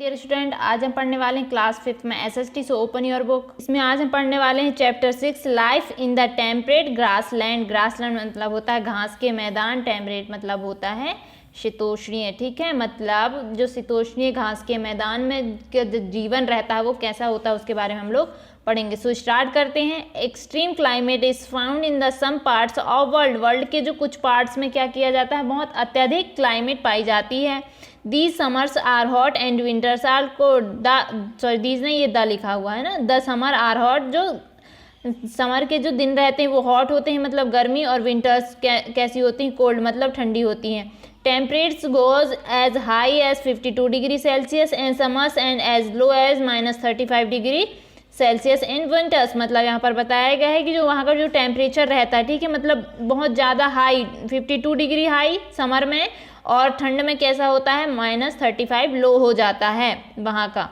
Dear student, आज हम पढ़ने वाले हैं क्लास 5 में SST. So open your book. इसमें आज हम पढ़ने वाले हैं chapter 6 life in the temperate grassland. Grassland मतलब होता है घास के मैदान, टेम्परेट मतलब होता है शीतोष्णीय। ठीक है, मतलब जो शीतोष्णीय घास के मैदान में जीवन रहता है वो कैसा होता है उसके बारे में हम लोग पढ़ेंगे। सो स्टार्ट करते हैं। Extreme climate is found in the some parts of world. World के जो कुछ पार्ट्स में क्या किया जाता है, बहुत अत्यधिक क्लाइमेट पाई जाती है। These summers are hot and winters are cold. These नहीं, ये द लिखा हुआ है ना। द समर आर हॉट, जो समर के जो दिन रहते हैं वो हॉट होते हैं मतलब गर्मी, और विंटर्स कैसी होती हैं, कोल्ड मतलब ठंडी होती हैं। Temperatures goes as high as 52 degree Celsius and summers and as low as -35 degree Celsius in winters. मतलब यहाँ पर बताया गया है कि जो वहाँ का जो टेम्परेचर रहता है, ठीक है, मतलब बहुत ज़्यादा हाई 52 डिग्री हाई समर में, और ठंड में कैसा होता है -35 लो हो जाता है वहाँ का।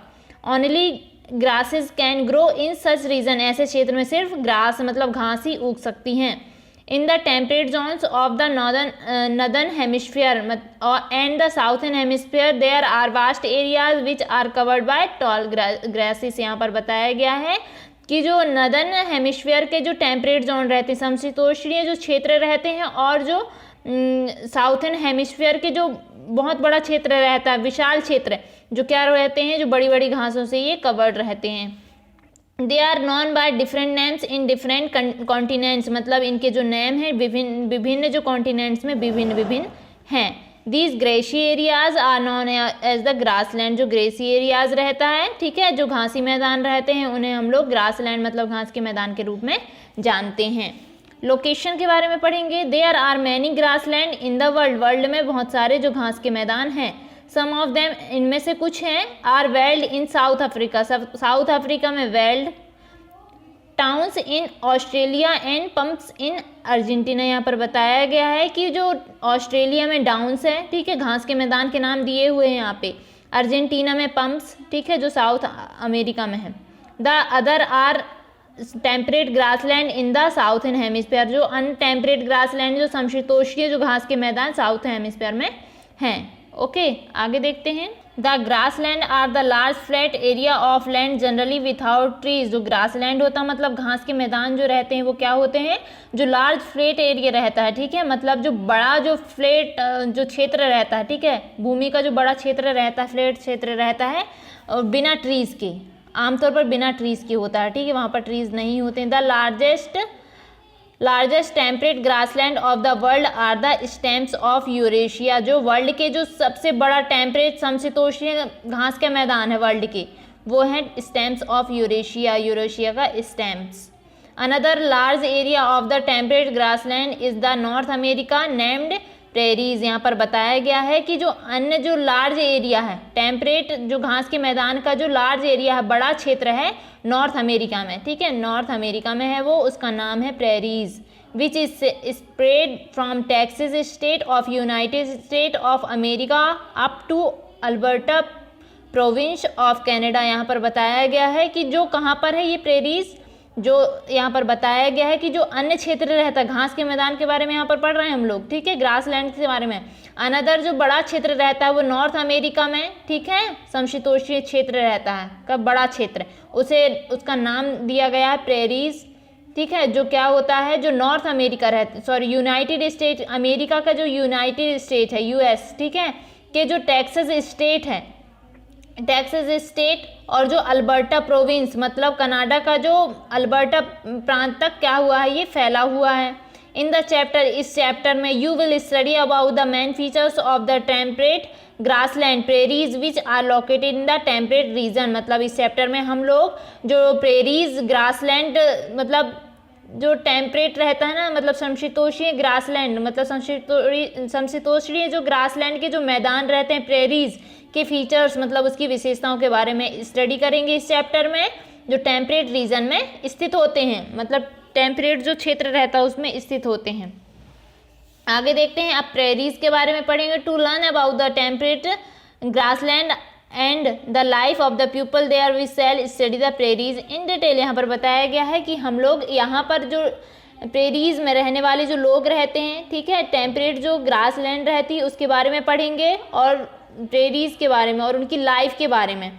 Only grasses can grow in such region. ऐसे क्षेत्र में सिर्फ ग्रास मतलब घास ही उग सकती हैं। In the temperate zones of the northern hemisphere and the southern hemisphere there are vast areas which are covered by tall grasses. यहाँ पर बताया गया है कि जो नॉर्दर्न हेमिस्फीयर के जो टेम्परेट जोन रहते हैं, समशीतोष्णीय जो क्षेत्र रहते हैं, और जो साउथर्न हेमिस्फीयर के जो बहुत बड़ा क्षेत्र रहता है, विशाल क्षेत्र, जो क्या रहते हैं, जो बड़ी बड़ी घासों से ये कवर्ड रहते हैं। They are known by different names in different continents. मतलब इनके जो नेम है विभिन्न जो कॉन्टिनेंट्स में विभिन्न हैं। These grassy areas are known as the grassland. जो ग्रेसी एरियाज रहता है, ठीक है, जो घासी मैदान रहते हैं, उन्हें हम लोग ग्रासलैंड मतलब घास के मैदान के रूप में जानते हैं। लोकेशन के बारे में पढ़ेंगे। There are many grassland in the world. World में बहुत सारे जो घास के मैदान हैं। सम ऑफ देम, इनमें से कुछ हैं, are veld in South Africa. South Africa में veld, towns in Australia and pampas in Argentina. यहाँ पर बताया गया है कि जो ऑस्ट्रेलिया में डाउन्स है, ठीक है, घास के मैदान के नाम दिए हुए हैं यहाँ पे। अर्जेंटीना में पंप्स, ठीक है, जो साउथ अमेरिका में है। The other are temperate grassland in the southern hemisphere. जो अनटेम्परेट ग्रासलैंड, जो समशीतोष्णीय जो घास के मैदान साउथ हेमिस्फीयर में हैं। ओके, आगे देखते हैं। The grassland are the large flat area of land generally without trees. जो ग्रासलैंड होता है मतलब घास के मैदान जो रहते हैं वो क्या होते हैं, जो लार्ज फ्लैट एरिया रहता है, ठीक है, मतलब जो बड़ा जो फ्लैट जो क्षेत्र रहता है, ठीक है, भूमि का जो बड़ा क्षेत्र रहता है, फ्लैट क्षेत्र रहता है, और बिना ट्रीज के, आमतौर पर बिना ट्रीज के होता है, ठीक है, वहाँ पर ट्रीज नहीं होते हैं। The largest temperate grassland of the world are the steppes of Eurasia. जो वर्ल्ड के जो सबसे बड़ा टेम्परेट समशीतोष्णीय घास के मैदान है वर्ल्ड के, वो है स्टेम्स ऑफ यूरेशिया, यूरेशिया का stems. Another large area of the temperate grassland is the North America named prairies. यहाँ पर बताया गया है कि जो अन्य जो लार्ज एरिया है, टेम्परेट जो घास के मैदान का जो लार्ज एरिया है, बड़ा क्षेत्र है नॉर्थ अमेरिका में, ठीक है, नॉर्थ अमेरिका में है वो, उसका नाम है prairies, which is spread from Texas state of United State of America up to Alberta province of Canada. यहाँ पर बताया गया है कि जो कहाँ पर है ये प्रेरीज, जो यहाँ पर बताया गया है कि जो अन्य क्षेत्र रहता है, घास के मैदान के बारे में यहाँ पर पढ़ रहे हैं हम लोग, ठीक है, ग्रासलैंड के बारे में। अनदर जो बड़ा क्षेत्र रहता है वो नॉर्थ अमेरिका में, ठीक है, समशीतोष्णीय क्षेत्र रहता है का बड़ा क्षेत्र, उसे उसका नाम दिया गया है प्रेरीज, ठीक है, जो क्या होता है, जो नॉर्थ अमेरिका रहता, सॉरी यूनाइटेड स्टेट, अमेरिका का जो यूनाइटेड स्टेट है, यूएस, ठीक है, के जो टेक्सास स्टेट है, टेक्सास स्टेट, और जो अल्बर्टा प्रोविंस मतलब कनाडा का जो अल्बर्टा प्रांत तक क्या हुआ है, ये फैला हुआ है। इन द चैप्टर, इस चैप्टर में you will study about the main features of the temperate grassland prairies which are located in the temperate region. मतलब इस चैप्टर में हम लोग जो प्रेरीज ग्रासलैंड मतलब जो टेम्परेट रहता है ना, मतलब समशीतोष्णीय ग्रासलैंड मतलब समशीतोष्णीय जो ग्रासलैंड के जो मैदान रहते हैं, प्रेरीज के फीचर्स मतलब उसकी विशेषताओं के बारे में स्टडी करेंगे इस चैप्टर में, जो टेम्परेट रीजन में स्थित होते हैं, मतलब टेम्परेट जो क्षेत्र रहता है उसमें स्थित होते हैं। आगे देखते हैं, अब प्रेरीज के बारे में पढ़ेंगे। To learn about the temperate grassland and the life of the people there we shall study the prairies in detail. यहाँ पर बताया गया है कि हम लोग यहाँ पर जो प्रेरीज में रहने वाले जो लोग रहते हैं, ठीक है, टेम्परेट जो ग्रासलैंड रहती है उसके बारे में पढ़ेंगे, और प्रेरीज के बारे में और उनकी लाइफ के बारे में।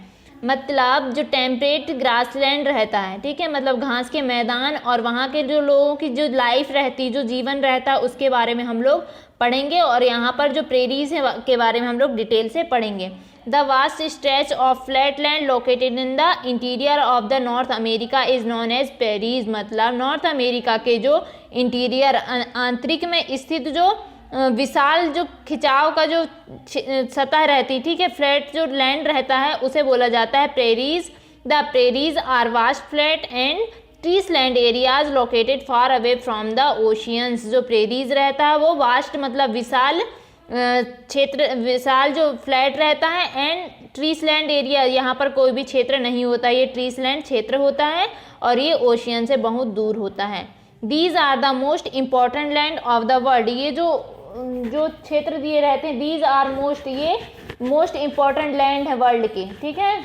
मतलब जो टेम्परेट ग्रासलैंड रहता है, ठीक है, मतलब घास के मैदान और वहाँ के जो लोगों की जो लाइफ रहती, जो जीवन रहता है उसके बारे में हम लोग पढ़ेंगे। और यहाँ पर जो प्रेरीज है के बारे में हम लोग डिटेल से पढ़ेंगे। The vast stretch of flat land located in the interior of the North America is known as prairies. मतलब नॉर्थ अमेरिका के जो इंटीरियर आंतरिक में स्थित जो विशाल जो खिंचाव का जो सतह रहती, ठीक है, फ्लैट जो लैंड रहता है उसे बोला जाता है prairies. The prairies are vast flat and treeless land areas located far away from the oceans. जो प्रेरीज रहता है वो वास्ट मतलब विशाल क्षेत्र, विशाल जो फ्लैट रहता है, एंड ट्रीस लैंड एरिया, यहाँ पर कोई भी क्षेत्र नहीं होता, ये ट्रीस लैंड क्षेत्र होता है और ये ओशियन से बहुत दूर होता है। These are the most important land of the world. ये जो क्षेत्र दिए रहते हैं, दीज आर मोस्ट, ये मोस्ट इम्पॉर्टेंट लैंड है वर्ल्ड के, ठीक है।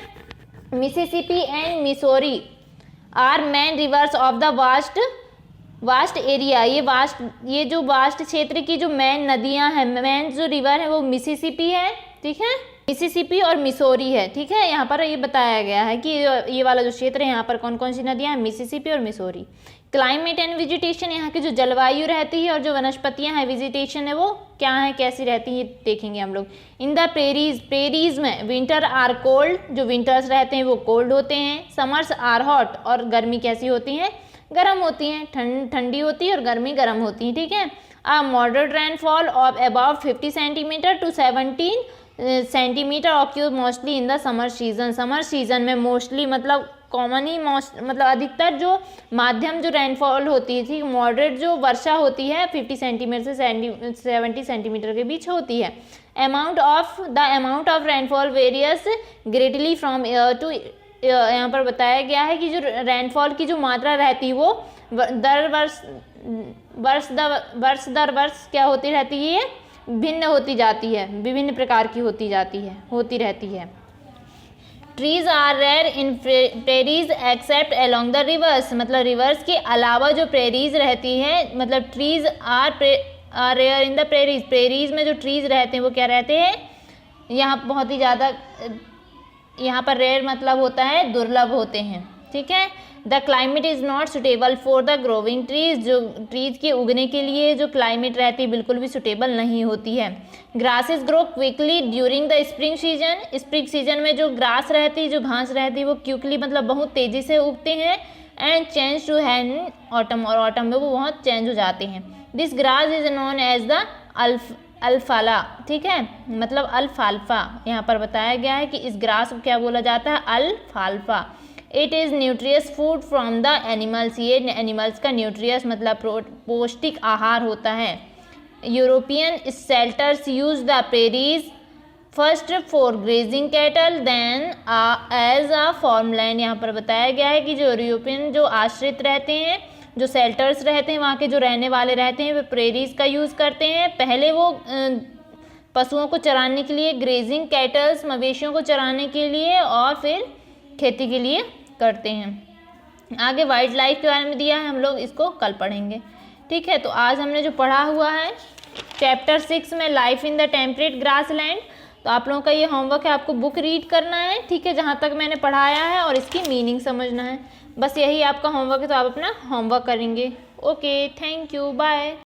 Mississippi and Missouri are main rivers of the vast area. ये जो वास्ट क्षेत्र की जो मेन नदियां हैं, मेन जो रिवर है वो मिसिसिपी है, ठीक है, मिसिसिपी और मिसोरी है, ठीक है। यहाँ पर ये बताया गया है कि ये वाला जो क्षेत्र है यहाँ पर कौन कौन सी नदियां हैं, मिसिसिपी और मिसोरी। क्लाइमेट एंड वेजिटेशन, यहाँ की जो जलवायु रहती है और जो वनस्पतियाँ हैं, वेजिटेशन है, वो क्या है, कैसी रहती है, देखेंगे हम लोग। इन द प्रेरीज में विंटर आर कोल्ड, जो विंटर्स रहते हैं वो कोल्ड होते हैं। समर्स आर हॉट, और गर्मी कैसी होती हैं, गर्म होती हैं, ठंडी होती है और गर्मी गर्म होती है, ठीक है। A moderate rainfall of about 50 centimetre to 17 centimetre occurs mostly in the summer season. Summer season में मोस्टली मतलब कॉमनली मतलब अधिकतर जो माध्यम जो रेनफॉल होती है, ठीक, मॉडरेट जो वर्षा होती है 50 सेंटीमीटर से 70 सेंटीमीटर के बीच होती है। Amount of rainfall varies greatly from year to, यहाँ पर बताया गया है कि जो रेनफॉल की जो मात्रा रहती है वो वर्ष दर वर्ष क्या होती रहती है, भिन्न होती जाती है, विभिन्न प्रकार की होती रहती है। Trees are rare in prairies except along the rivers. मतलब रिवर्स के अलावा जो प्रेरीज रहती है, मतलब trees are rare in the prairies में जो ट्रीज रहते हैं वो क्या रहते हैं, यहाँ बहुत ही ज़्यादा, यहाँ पर रेयर मतलब होता है दुर्लभ होते हैं, ठीक है। The climate is not suitable for the growing trees. जो ट्रीज के उगने के लिए जो क्लाइमेट रहती है बिल्कुल भी सुटेबल नहीं होती है। Grasses grow quickly during the spring season. Spring season में जो ग्रास रहती है, जो घास रहती है वो क्विकली मतलब बहुत तेज़ी से उगते हैं। And change to hay in autumn, और ऑटम में वो बहुत चेंज हो जाते हैं। This grass is known as the अल्फाला, ठीक है, मतलब अल्फाल्फा। यहाँ पर बताया गया है कि इस ग्रास को क्या बोला जाता है, अल्फाल्फा। It is nutritious food from the animals. ये एनिमल्स का न्यूट्रियस मतलब पौष्टिक आहार होता है। European settlers use the prairies first for grazing cattle then as a farmland. यहाँ पर बताया गया है कि जो यूरोपियन जो आश्रित रहते हैं, जो सेल्टर्स रहते हैं, वहाँ के जो रहने वाले रहते हैं, वे प्रेरीज का यूज़ करते हैं। पहले वो पशुओं को चराने के लिए, ग्रेजिंग कैटल्स मवेशियों को चराने के लिए, और फिर खेती के लिए करते हैं। आगे वाइल्ड लाइफ के बारे में दिया है, हम लोग इसको कल पढ़ेंगे, ठीक है। तो आज हमने जो पढ़ा हुआ है चैप्टर 6 में life in the temperate grassland, तो आप लोगों का ये होमवर्क है, आपको बुक रीड करना है, ठीक है, जहाँ तक मैंने पढ़ाया है, और इसकी मीनिंग समझना है। बस यही आपका होमवर्क है, तो आप अपना होमवर्क करेंगे। Okay, thank you, bye.